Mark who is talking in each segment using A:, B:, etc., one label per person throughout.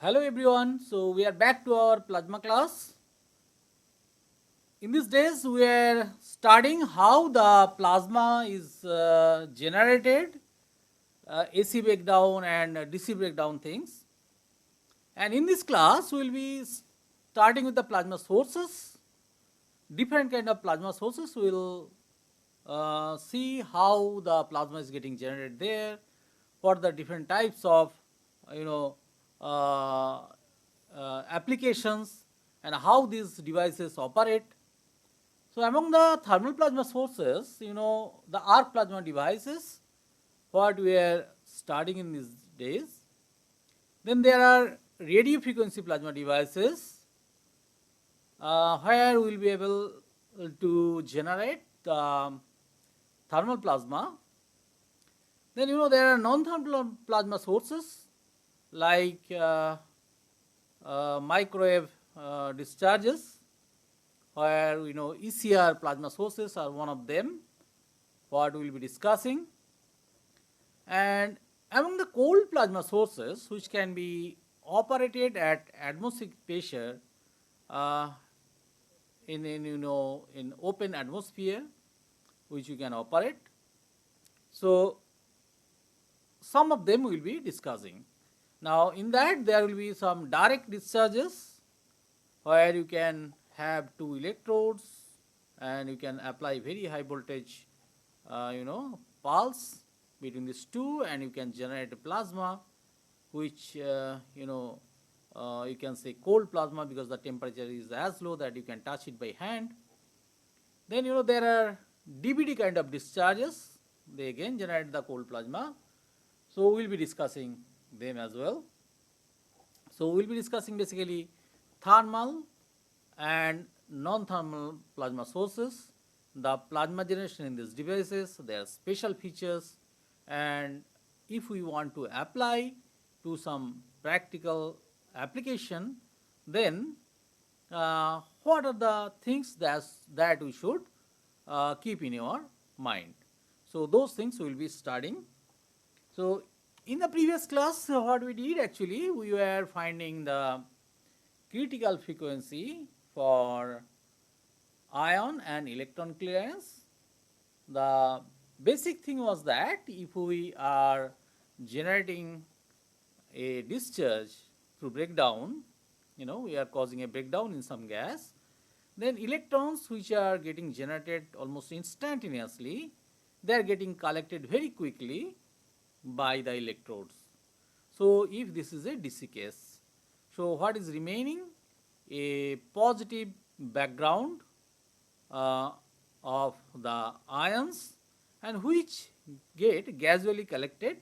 A: Hello everyone, so we are back to our plasma class. In these days we are studying how the plasma is generated, AC breakdown and DC breakdown things. And in this class we will be starting with the plasma sources. Different kind of plasma sources we will see how the plasma is getting generated there, what the different types of you know uh, applications and how these devices operate. So among the thermal plasma sources, the arc plasma devices, what we are studying in these days. Then there are radio frequency plasma devices, where we will be able to generate thermal plasma. Then there are non-thermal plasma sources like microwave discharges, where ECR plasma sources are one of them, what we will be discussing. And among the cold plasma sources, which can be operated at atmospheric pressure, uh, in open atmosphere, which you can operate. So some of them we will be discussing. Now in that there will be some direct discharges, where you can have two electrodes and you can apply very high voltage pulse between these two, and you can generate a plasma which you can say cold plasma, because the temperature is as low that you can touch it by hand. Then there are DBD kind of discharges, they again generate the cold plasma. So we will be discussing them as well. So we will be discussing basically thermal and non-thermal plasma sources, the plasma generation in these devices, their special features, and if we want to apply to some practical application, then what are the things that we should keep in your mind. So those things we will be studying. So in the previous class, what we did actually, we were finding the critical frequency for ion and electron clearance. The basic thing was that if we are generating a discharge through breakdown, we are causing a breakdown in some gas, then electrons which are getting generated almost instantaneously, they are getting collected very quickly by the electrodes. So if this is a DC case, so what is remaining? A positive background uh, of the ions, and which get gradually collected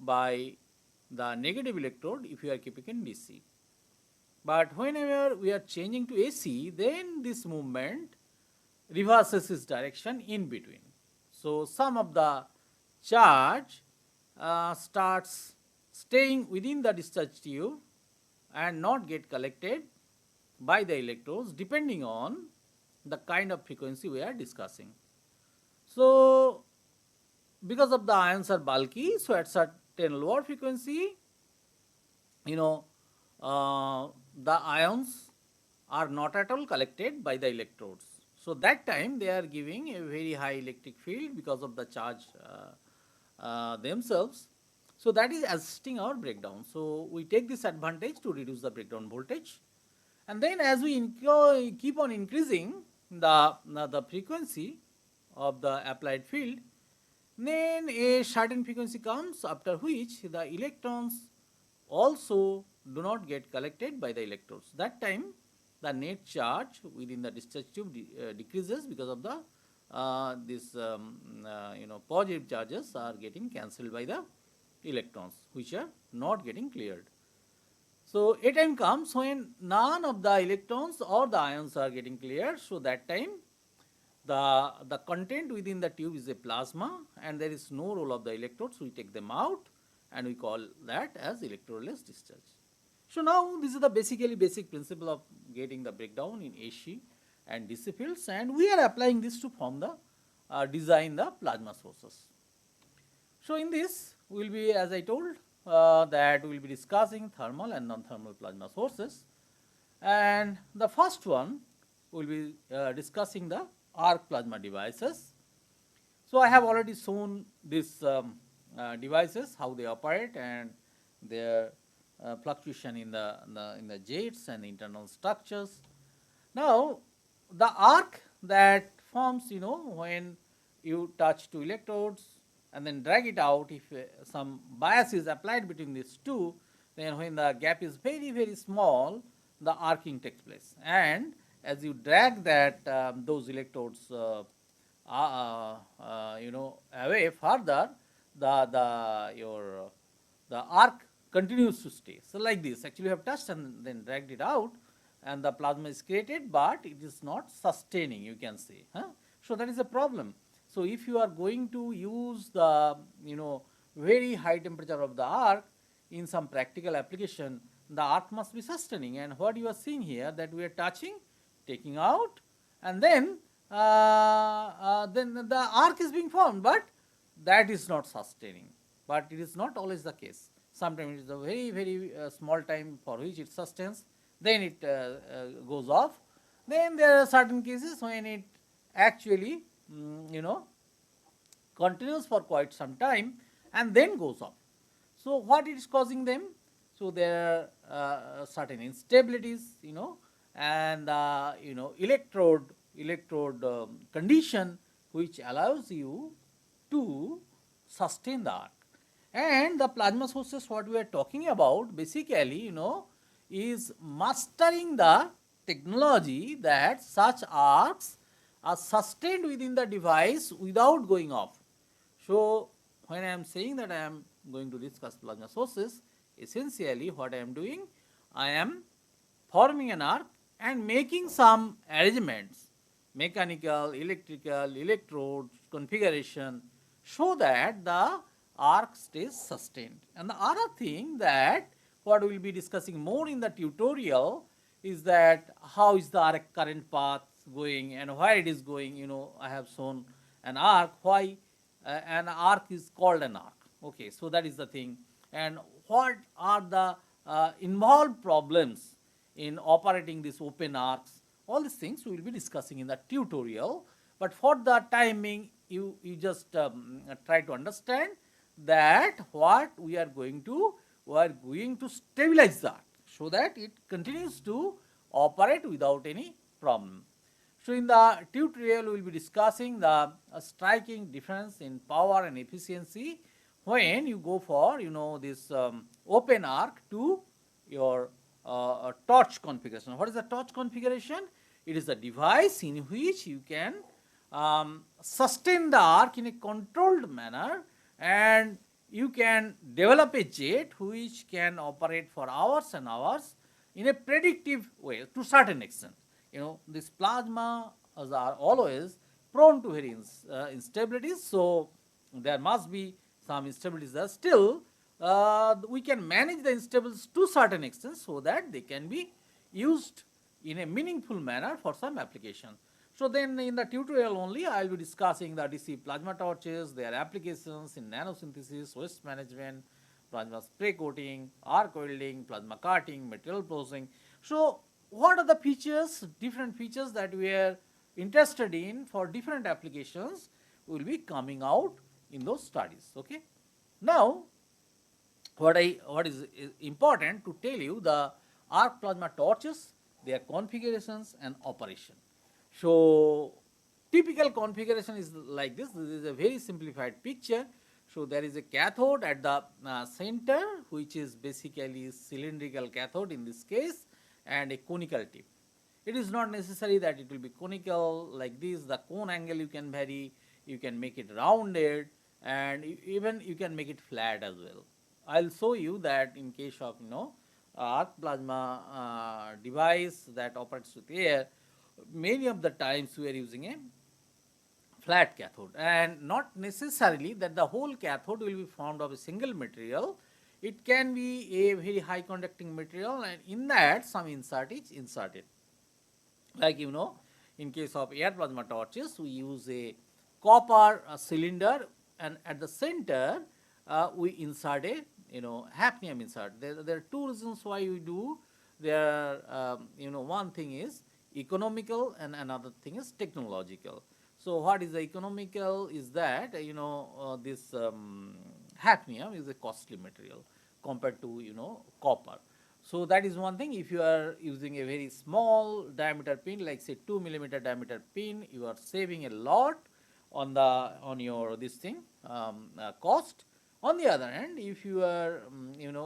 A: by the negative electrode if you are keeping in DC. But whenever we are changing to AC, then this movement reverses its direction in between. So some of the charge starts staying within the discharge tube and not get collected by the electrodes, depending on the kind of frequency we are discussing. So because of the ions are bulky, so at certain lower frequency, you know, the ions are not at all collected by the electrodes. So that time they are giving a very high electric field because of the charge themselves. So that is assisting our breakdown. So we take this advantage to reduce the breakdown voltage. And then as we keep on increasing the frequency of the applied field, then a certain frequency comes after which the electrons also do not get collected by the electrodes. That time the net charge within the discharge tube decreases, because of the this positive charges are getting cancelled by the electrons which are not getting cleared. So a time comes when none of the electrons or the ions are getting cleared. So that time the content within the tube is a plasma, and there is no role of the electrodes. We take them out and we call that as electrodeless discharge. So now this is the basic principle of getting the breakdown in AC and DC fields, and we are applying this to form the design the plasma sources. So in this we will be, as I told, that we will be discussing thermal and non-thermal plasma sources. And the first one will be discussing the arc plasma devices. So I have already shown these devices, how they operate and their fluctuation in the jets and internal structures. Now, the arc that forms, when you touch two electrodes and then drag it out, if some bias is applied between these two, then when the gap is very, very small, the arcing takes place. And as you drag those electrodes away further, the arc continues to stay. So like this, actually you have touched and then dragged it out, and the plasma is created, but it is not sustaining, you can say. So that is a problem. So if you are going to use the very high temperature of the arc in some practical application, the arc must be sustaining. And what you are seeing here, that we are touching, taking out, and then the arc is being formed, but that is not sustaining. But it is not always the case. Sometimes it is a very, very small time for which it sustains, then it goes off. Then there are certain cases when it actually, continues for quite some time and then goes off. So what is causing them? So there are certain instabilities, and electrode condition which allows you to sustain the arc. And the plasma sources what we are talking about basically, is mastering the technology that such arcs are sustained within the device without going off. So when I am saying that I am going to discuss plasma sources, essentially what I am doing, I am forming an arc and making some arrangements, mechanical, electrical, electrode configuration, so that the arc stays sustained. And the other thing that what we will be discussing more in the tutorial is that how is the arc current path going and where it is going. I have shown an arc, why an arc is called an arc. Okay, so that is the thing. And what are the involved problems in operating these open arcs? All these things we will be discussing in the tutorial. But for the timing, you just try to understand that what we are going to stabilize the arc so that it continues to operate without any problem. So in the tutorial, we will be discussing the striking difference in power and efficiency when you go for this open arc to your torch configuration. What is the torch configuration? It is a device in which you can sustain the arc in a controlled manner, and you can develop a jet which can operate for hours and hours in a predictive way to certain extent. This plasma are always prone to very instabilities, so there must be some instabilities there. Still, we can manage the instabilities to certain extent so that they can be used in a meaningful manner for some application. So then in the tutorial only, I will be discussing the DC plasma torches, their applications in nanosynthesis, waste management, plasma spray coating, arc welding, plasma cutting, material processing. So what are the features, different features that we are interested in for different applications will be coming out in those studies. Okay. Now, what is important to tell you, the arc plasma torches, their configurations and operation. So typical configuration is like this. This is a very simplified picture. So there is a cathode at the center, which is basically cylindrical cathode in this case, and a conical tip. It is not necessary that it will be conical like this. The cone angle you can vary, you can make it rounded, and even you can make it flat as well. I'll show you that in case of arc plasma device that operates with air, many of the times we are using a flat cathode, and not necessarily that the whole cathode will be formed of a single material. It can be a very high conducting material, and in that some insert is inserted. Like in case of air plasma torches, we use a copper cylinder, and at the center we insert hafnium insert. There are two reasons why we do. There are, one thing is economical and another thing is technological. So what is the economical is that, this hafnium is a costly material compared to, copper. So that is one thing. If you are using a very small diameter pin, like say 2 millimeter diameter pin, you are saving a lot on your this thing cost. On the other hand, if you are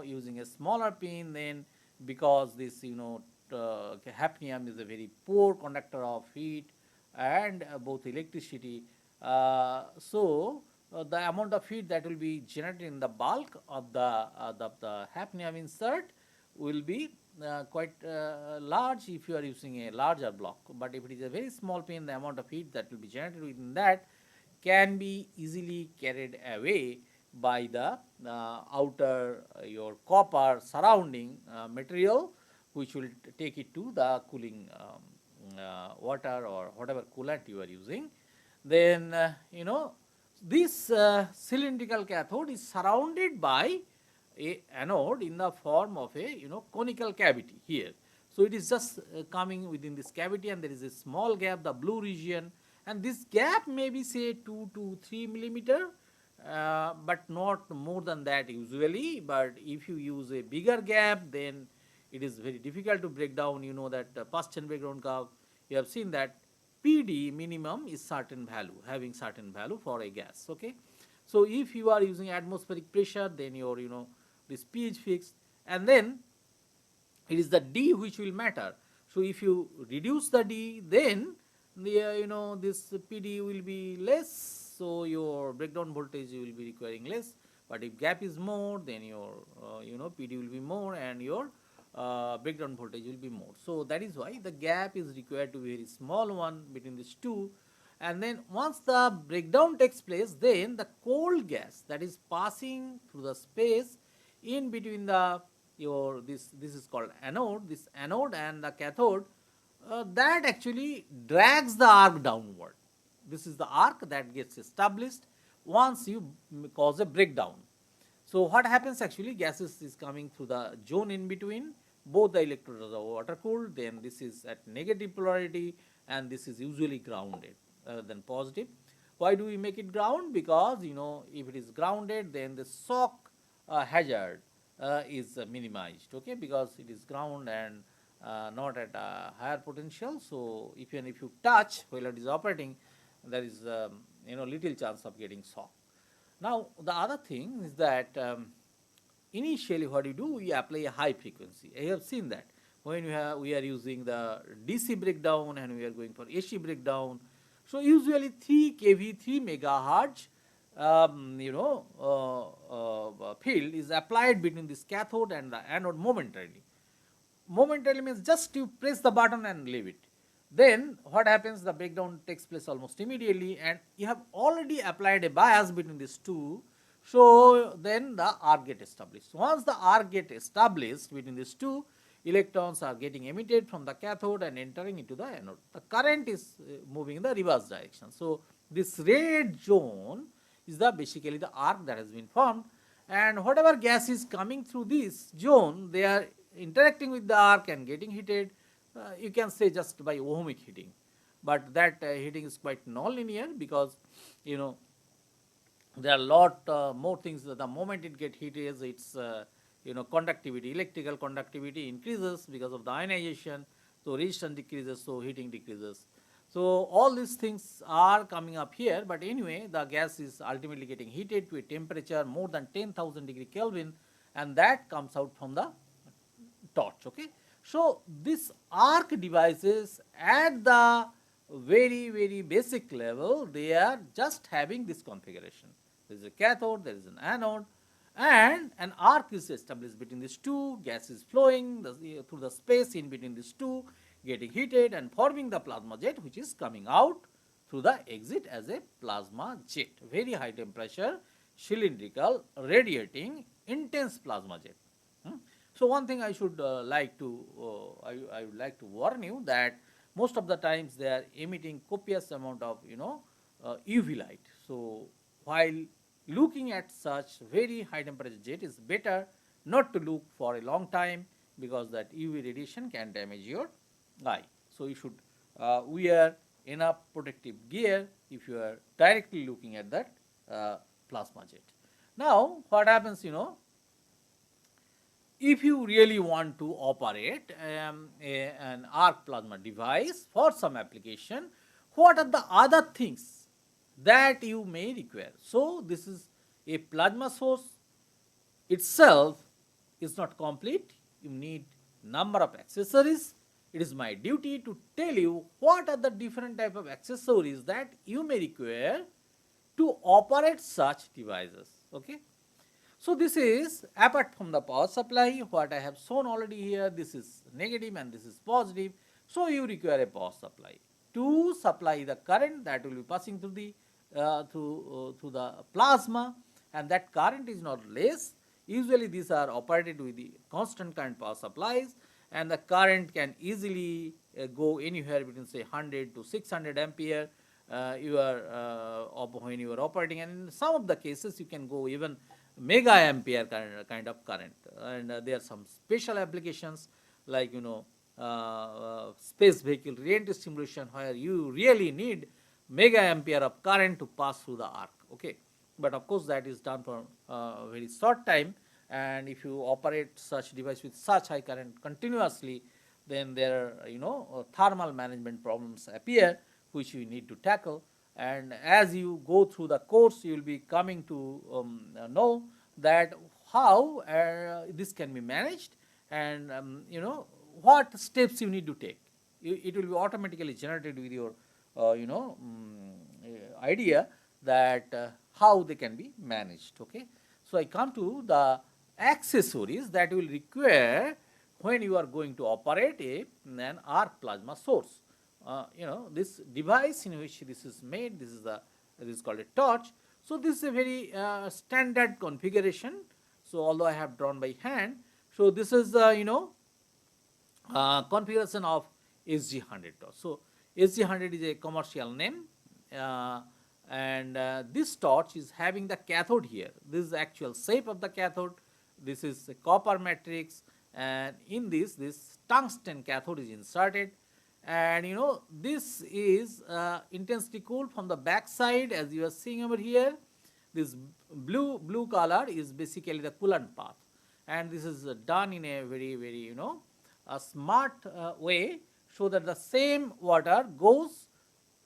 A: using a smaller pin, then because this hafnium is a very poor conductor of heat and both electricity, the amount of heat that will be generated in the bulk of the hafnium insert will be quite large if you are using a larger block. But if it is a very small pin, the amount of heat that will be generated within that can be easily carried away by the outer your copper surrounding material, which will take it to the cooling water or whatever coolant you are using. Then this cylindrical cathode is surrounded by a anode in the form of a conical cavity here. So it is just coming within this cavity, and there is a small gap, the blue region, and this gap may be say 2 to 3 millimeter, but not more than that usually. But if you use a bigger gap, then it is very difficult to break down. You know that Paschen breakdown curve, you have seen that PD minimum is certain value, having certain value for a gas. Okay, so if you are using atmospheric pressure, then your this P is fixed, and then it is the D which will matter. So if you reduce the D, then the this PD will be less, so your breakdown voltage will be requiring less. But if gap is more, then your PD will be more, and your breakdown voltage will be more. So that is why the gap is required to be very small one between these two. And then once the breakdown takes place, then the cold gas that is passing through the space in between the your this is called anode, this anode and the cathode, that actually drags the arc downward. This is the arc that gets established once you cause a breakdown. So what happens actually, gases is coming through the zone in between, both the electrodes are water cooled, then this is at negative polarity, and this is usually grounded rather than positive. Why do we make it ground? Because if it is grounded, then the shock hazard is minimized, okay, because it is ground and not at a higher potential. So even if you touch while it is operating, there is little chance of getting shock. Now the other thing is that initially what you do, we apply a high frequency. I have seen that when we are using the DC breakdown and we are going for AC breakdown. So usually 3 kV, 3 megahertz field is applied between this cathode and the anode momentarily. Momentarily means just you press the button and leave it. Then what happens, the breakdown takes place almost immediately, and you have already applied a bias between these two. So then the arc get established. Once the arc get established between these two, electrons are getting emitted from the cathode and entering into the anode. The current is moving in the reverse direction. So this red zone is basically the arc that has been formed, and whatever gas is coming through this zone, they are interacting with the arc and getting heated. You can say just by ohmic heating, but that heating is quite non-linear, because there are a lot more things. The moment it get heated, its conductivity, electrical conductivity increases because of the ionization, so resistance decreases, so heating decreases. So all these things are coming up here, but anyway, the gas is ultimately getting heated to a temperature more than 10,000 degree Kelvin, and that comes out from the torch. Okay, so this arc devices at the very basic level, they are just having this configuration. There is a cathode, there is an anode, and an arc is established between these two. Gas is flowing through the space in between these two, getting heated and forming the plasma jet, which is coming out through the exit as a plasma jet. Very high temperature, cylindrical, radiating, intense plasma jet. So one thing I should I would like to warn you that most of the times they are emitting copious amount of UV light. So while looking at such very high temperature jet is better not to look for a long time, because that UV radiation can damage your eye. So you should wear enough protective gear if you are directly looking at that plasma jet. Now what happens, if you really want to operate an arc plasma device for some application, what are the other things that you may require? So this is a plasma source itself is not complete. You need number of accessories. It is my duty to tell you what are the different type of accessories that you may require to operate such devices. Okay. So this is apart from the power supply, what I have shown already here, this is negative and this is positive. So you require a power supply to supply the current that will be passing through the through the plasma, and that current is not less. Usually these are operated with the constant current power supplies, and the current can easily go anywhere between say 100 to 600 ampere when you are operating, and in some of the cases you can go even mega ampere kind of current, and there are some special applications like space vehicle re-entry stimulation where you really need mega ampere of current to pass through the arc. Okay, but of course that is done for a very short time, and if you operate such device with such high current continuously, then there are thermal management problems appear which you need to tackle. And as you go through the course, you will be coming to know that how this can be managed, and what steps you need to take. It will be automatically generated with your idea that how they can be managed. Okay, so I come to the accessories that will require when you are going to operate an arc plasma source. This device in which this is made, this is called a torch. So this is a very standard configuration. So although I have drawn by hand, so this is configuration of SG100 torch. So SG100 is a commercial name, and this torch is having the cathode here. This is the actual shape of the cathode. This is a copper matrix, and in this tungsten cathode is inserted, and this is intensely cooled from the back side, as you are seeing over here. This blue color is basically the coolant path, and this is done in a very a smart way, so that the same water goes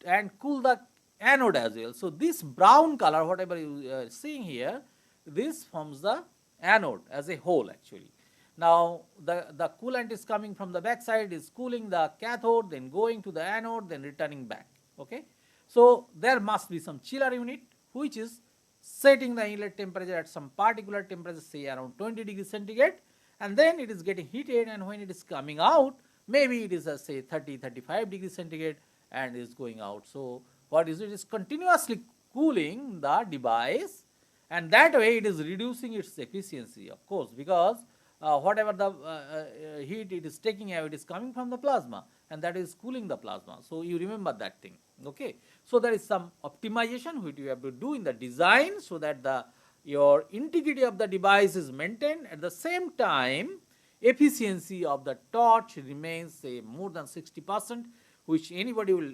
A: and cool the anode as well. So this brown color, whatever you are seeing here, this forms the anode as a whole actually. Now the coolant is coming from the back side, is cooling the cathode, then going to the anode, then returning back. Okay, so there must be some chiller unit which is setting the inlet temperature at some particular temperature, say around 20 degrees centigrade, and then it is getting heated, and when it is coming out, maybe it is say 30-35 degrees centigrade and is going out. So what is it? It is continuously cooling the device, and that way it is reducing its efficiency, of course, because whatever the heat it is taking out, it is coming from the plasma, and that is cooling the plasma. So you remember that thing. Okay, so there is some optimization which you have to do in the design, so that your integrity of the device is maintained. At the same time, efficiency of the torch remains say more than 60%, which anybody will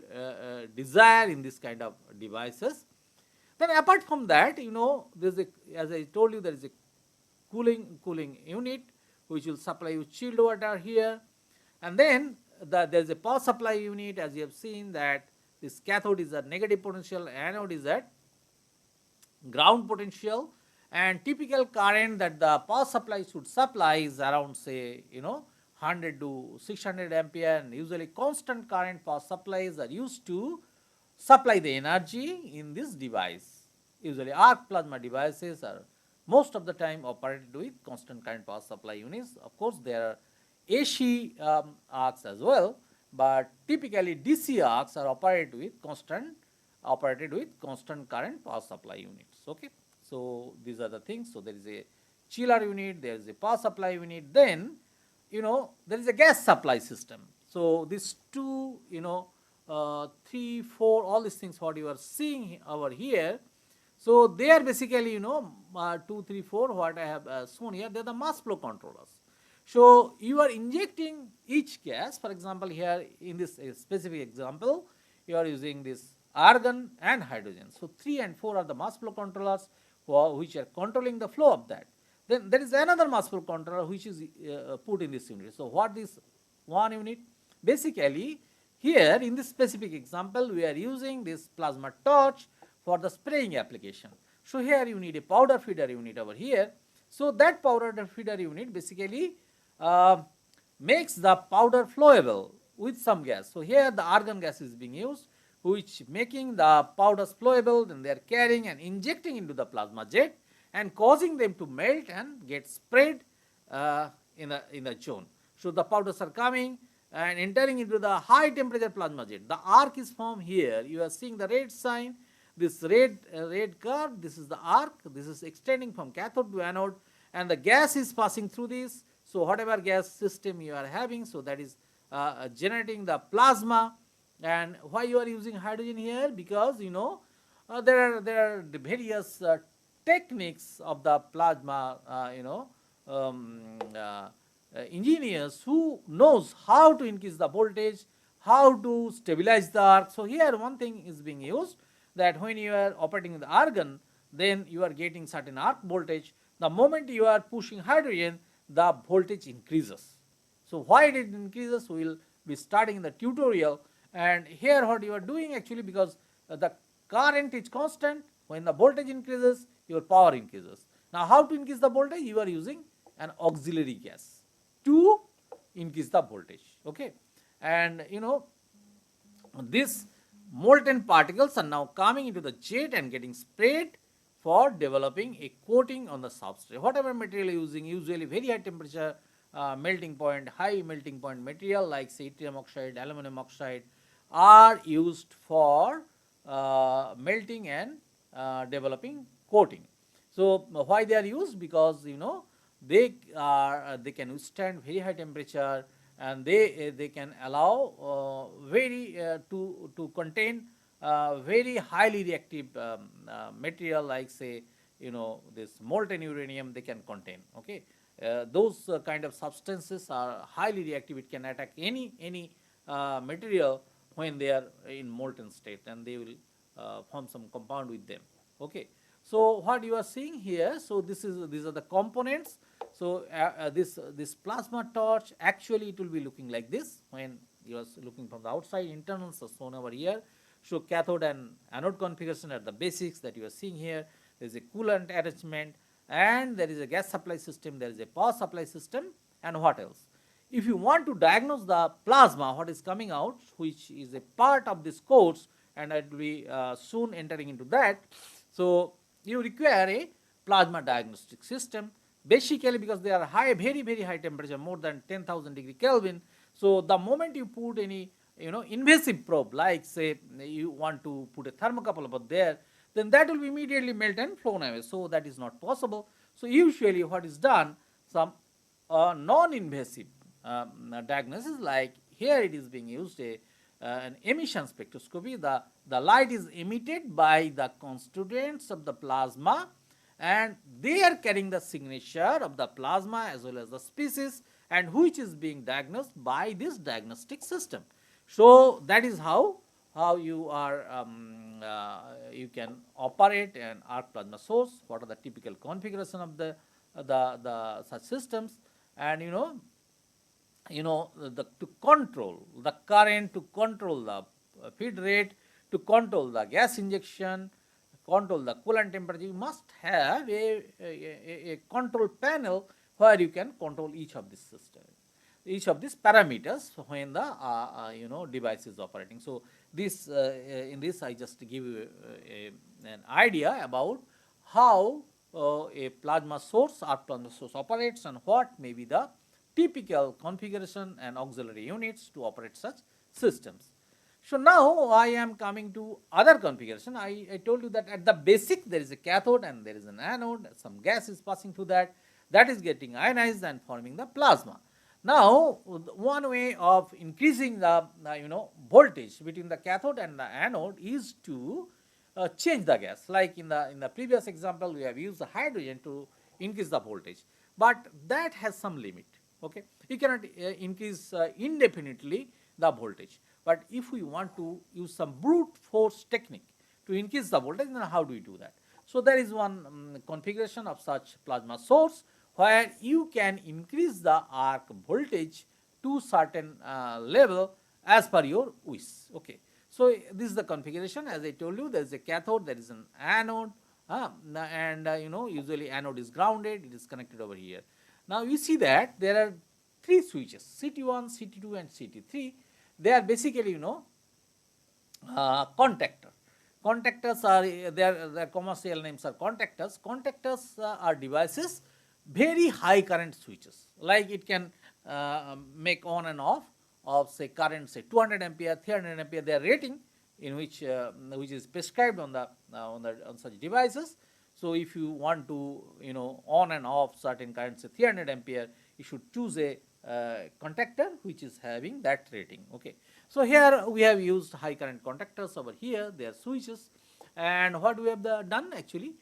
A: desire in this kind of devices. Then apart from that, there is as I told you, there is a cooling unit which will supply you chilled water here, and then there is a power supply unit, as you have seen that this cathode is at negative potential, anode is at ground potential, and typical current that the power supply should supply is around say 100 to 600 ampere, and usually constant current power supplies are used to supply the energy in this device. Usually arc plasma devices are most of the time operated with constant current power supply units. Of course there are AC arcs as well, but typically DC arcs are operated with constant current power supply units. Okay, so these are the things. So there is a chiller unit, there is a power supply unit, then there is a gas supply system. So these two 3, 4, all these things what you are seeing over here, So they are basically, 2, 3, 4, what I have shown here, they are the mass flow controllers. So you are injecting each gas, for example, here in this specific example, you are using this argon and hydrogen. So 3 and 4 are the mass flow controllers which are controlling the flow of that. Then there is another mass flow controller which is put in this unit. So what is one unit? Basically, here in this specific example, we are using this plasma torch for the spraying application. So here you need a powder feeder unit over here. So that powder feeder unit basically uh, makes the powder flowable with some gas. So here the argon gas is being used, which making the powders flowable, then they are carrying and injecting into the plasma jet and causing them to melt and get sprayed in the zone. So the powders are coming and entering into the high temperature plasma jet. The arc is formed here. You are seeing the red sign. This red curve, this is the arc. This is extending from cathode to anode, and the gas is passing through this. So whatever gas system you are having, so that is generating the plasma. And why you are using hydrogen here? Because there are the various techniques of the plasma, engineers who knows how to increase the voltage, how to stabilize the arc. So here one thing is being used, that when you are operating the argon, then you are getting certain arc voltage. The moment you are pushing hydrogen, the voltage increases. So why it increases, we will be starting the tutorial. And here what you are doing actually, because the current is constant, when the voltage increases, your power increases. Now how to increase the voltage? You are using an auxiliary gas to increase the voltage. Okay, and this molten particles are now coming into the jet and getting sprayed for developing a coating on the substrate. Whatever material using, usually very high temperature melting point, high melting point material like say yttrium oxide, aluminum oxide are used for melting and developing coating. So why they are used? Because they can withstand very high temperature, and they can allow to contain very highly reactive material like say this molten uranium they can contain. Okay, those kind of substances are highly reactive. It can attack any material when they are in molten state, and they will form some compound with them. Okay, so what you are seeing here, so these are the components. So this plasma torch, actually it will be looking like this when you are looking from the outside. Internals are shown over here. So cathode and anode configuration are the basics that you are seeing here. There is a coolant arrangement, and there is a gas supply system, there is a power supply system, and what else? If you want to diagnose the plasma, what is coming out, which is a part of this course, and I will be soon entering into that. So you require a plasma diagnostic system, basically because they are high, very very high temperature, more than 10,000 degree Kelvin. So the moment you put any invasive probe, like say you want to put a thermocouple over there, then that will be immediately melt and flown away. So that is not possible. So usually what is done, some non-invasive diagnosis, like here it is being used an emission spectroscopy. The light is emitted by the constituents of the plasma, and they are carrying the signature of the plasma as well as the species, and which is being diagnosed by this diagnostic system. So that is how you are you can operate an arc plasma source. What are the typical configuration of the such systems, and to control the current, to control the feed rate, to control the gas injection, control the coolant temperature, you must have a control panel where you can control each of these systems, each of these parameters when the device is operating. So this in this I just give you an idea about how a plasma source or plasma source operates, and what may be the typical configuration and auxiliary units to operate such systems. So now I am coming to other configuration. I told you that at the basic there is a cathode and there is an anode, some gas is passing through that is getting ionized and forming the plasma. Now one way of increasing the voltage between the cathode and the anode is to change the gas. Like in the previous example, we have used the hydrogen to increase the voltage, but that has some limit. Okay, you cannot increase indefinitely the voltage. But if we want to use some brute force technique to increase the voltage, then how do we do that? So there is one configuration of such plasma source where you can increase the arc voltage to certain level as per your wish. Okay. So this is the configuration. As I told you, there is a cathode, there is an anode, and usually anode is grounded, it is connected over here. Now you see that there are three switches, CT1, CT2 and CT3. They are basically contactor. Contactors are their commercial names are contactors. Contactors are devices, very high current switches. Like it can make on and off of say current say 200 ampere, 300 ampere. Their rating in which is prescribed on such devices. So if you want to on and off certain current say 300 ampere, you should choose a contactor which is having that rating. Okay. So here we have used high current contactors over here, they are switches, and what we have done actually,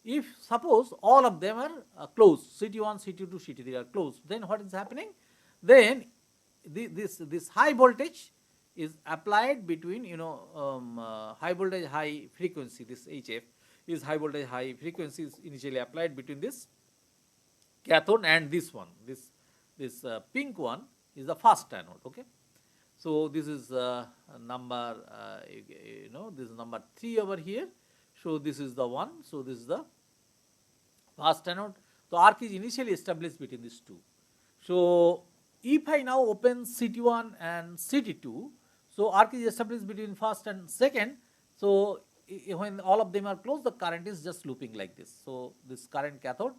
A: if suppose all of them are closed, CT1, CT2, CT3 are closed, then what is happening? Then this high voltage is applied between high voltage high frequency, this HF is high voltage high frequency is initially applied between this cathode and this one, this pink one is the fast anode. Okay. So this is number this is number 3 over here. So this is the one. So this is the fast anode. So arc is initially established between these two. So if I now open CT1 and CT2, so arc is established between first and second. So when all of them are closed, the current is just looping like this. So this current cathode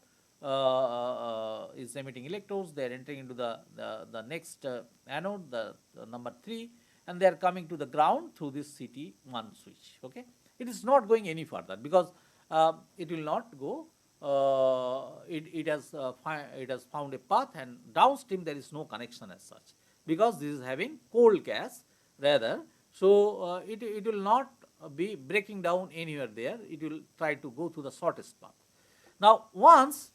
A: is emitting electrodes, they are entering into the next anode, the number 3, and they are coming to the ground through this CT1 switch. Okay. It is not going any further because it will not go, it has found a path, and downstream there is no connection as such because this is having cold gas rather. So it will not be breaking down anywhere there, it will try to go through the shortest path. Now once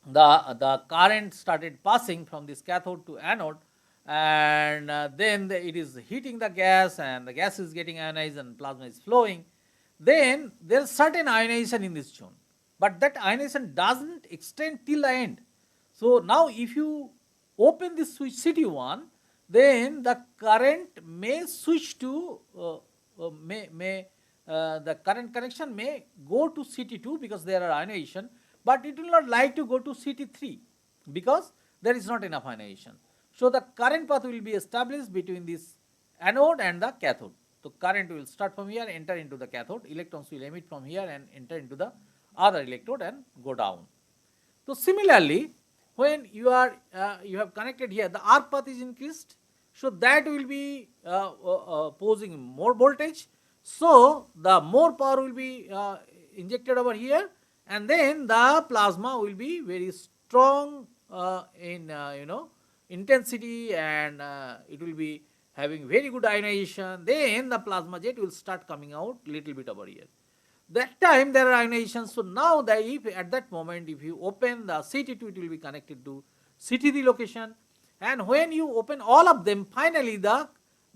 A: the current started passing from this cathode to anode, and then it is heating the gas, and the gas is getting ionized and plasma is flowing, then there is certain ionization in this zone, but that ionization does not extend till the end. So now if you open this switch CT1, then the current may switch to the current connection may go to CT2 because there are ionization, but it will not like to go to CT3 because there is not enough ionization. So the current path will be established between this anode and the cathode. So current will start from here, enter into the cathode, electrons will emit from here and enter into the other electrode and go down. So similarly, when you have connected here, the arc path is increased, so that will be posing more voltage. So the more power will be injected over here, and then the plasma will be very strong in intensity, and it will be having very good ionization. Then the plasma jet will start coming out little bit over here. That time there are ionizations. So now if at that moment if you open the CT2, it will be connected to CT3 location, and when you open all of them, finally the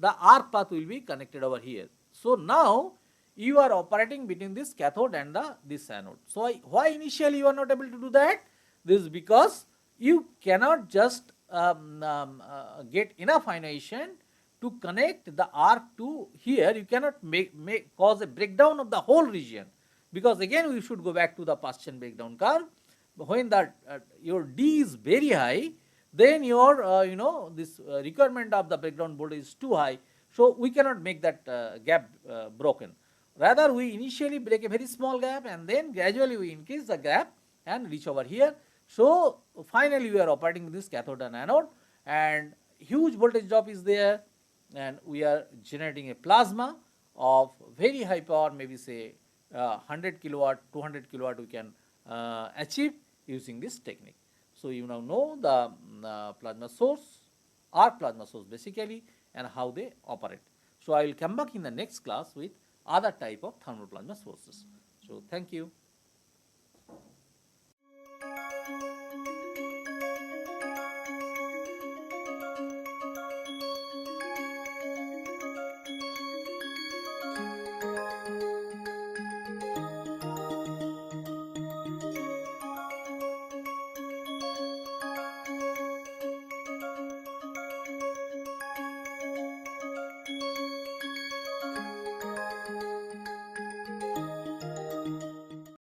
A: arc path will be connected over here. So now you are operating between this cathode and this anode. So why initially you are not able to do that? This is because you cannot just get enough ionization to connect the arc to here. You cannot cause a breakdown of the whole region, because again we should go back to the Paschen breakdown curve. When your D is very high, then your this requirement of the breakdown voltage is too high. So we cannot make that gap broken. Rather, we initially break a very small gap, and then gradually we increase the gap and reach over here. So finally we are operating with this cathode and anode, and huge voltage drop is there, and we are generating a plasma of very high power, maybe say 100 kilowatt, 200 kilowatt we can achieve using this technique. So you now know the plasma source, arc plasma source basically, and how they operate. So I will come back in the next class with other type of thermal plasma sources. So thank you.